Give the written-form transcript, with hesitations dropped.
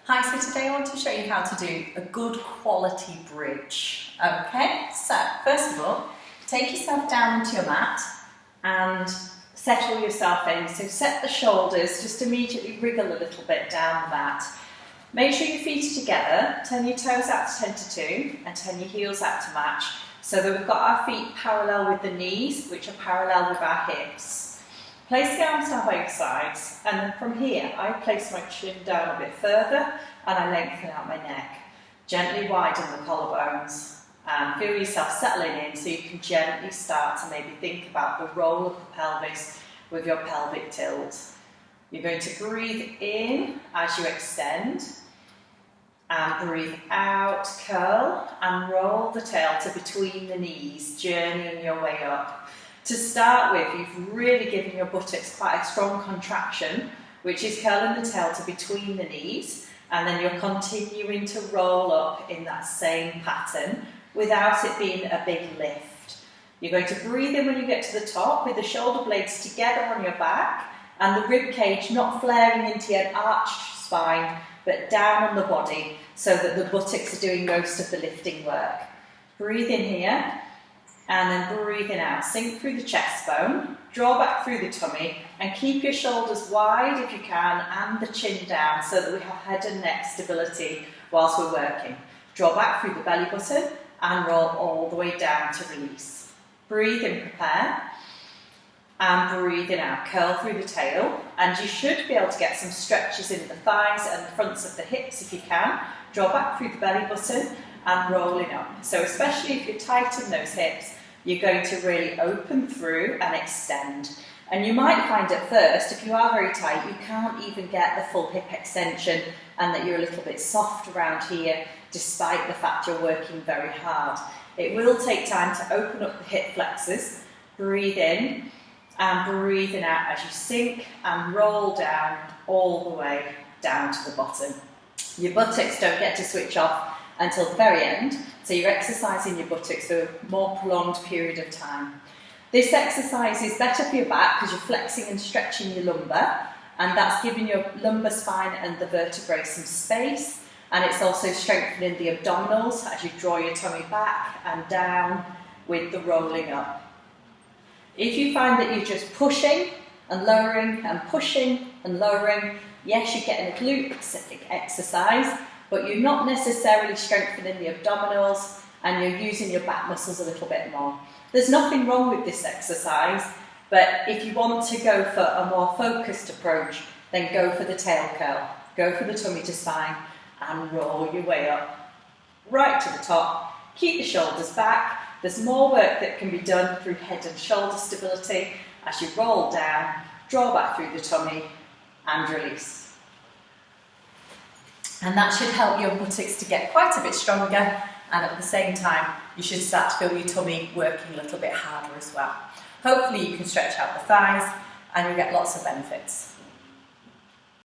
Hi, so today I want to show you how to do a good quality bridge. Okay, so first of all, take yourself down onto your mat and settle yourself in. So set the shoulders, just immediately wriggle a little bit down the mat. Make sure your feet are together, turn your toes out to 10 to 2 and turn your heels out to match so that we've got our feet parallel with the knees, which are parallel with our hips. Place the arms down both sides, and then from here I place my chin down a bit further and I lengthen out my neck. Gently widen the collarbones and feel yourself settling in so you can gently start to maybe think about the roll of the pelvis with your pelvic tilt. You're going to breathe in as you extend and breathe out, curl and roll the tail to between the knees, journeying your way up. To start with, you've really given your buttocks quite a strong contraction, which is curling the tail to between the knees, and then you're continuing to roll up in that same pattern without it being a big lift. You're going to breathe in when you get to the top with the shoulder blades together on your back and the rib cage not flaring into an arched spine but down on the body so that the buttocks are doing most of the lifting work. Breathe in here. And then breathing out, sink through the chest bone, draw back through the tummy and keep your shoulders wide if you can and the chin down so that we have head and neck stability whilst we're working. Draw back through the belly button and roll all the way down to release. Breathe in, prepare, and breathing out, curl through the tail, and you should be able to get some stretches in the thighs and the fronts of the hips if you can. Draw back through the belly button and rolling up. So especially if you're tight in those hips, you're going to really open through and extend. And you might find at first, if you are very tight, you can't even get the full hip extension and that you're a little bit soft around here, despite the fact you're working very hard. It will take time to open up the hip flexors. Breathe in and breathing out as you sink and roll down all the way down to the bottom. Your buttocks don't get to switch off until the very end, so you're exercising your buttocks for a more prolonged period of time. This exercise is better for your back because you're flexing and stretching your lumbar, and that's giving your lumbar spine and the vertebrae some space, and it's also strengthening the abdominals as you draw your tummy back and down with the rolling up. If you find that you're just pushing and lowering and pushing and lowering, yes, you're getting a glute exercise, but you're not necessarily strengthening the abdominals and you're using your back muscles a little bit more. There's nothing wrong with this exercise, but if you want to go for a more focused approach, then go for the tail curl. Go for the tummy to spine and roll your way up right to the top. Keep the shoulders back. There's more work that can be done through head and shoulder stability as you roll down, draw back through the tummy and release. And that should help your buttocks to get quite a bit stronger, and at the same time you should start to feel your tummy working a little bit harder as well. Hopefully you can stretch out the thighs and you'll get lots of benefits.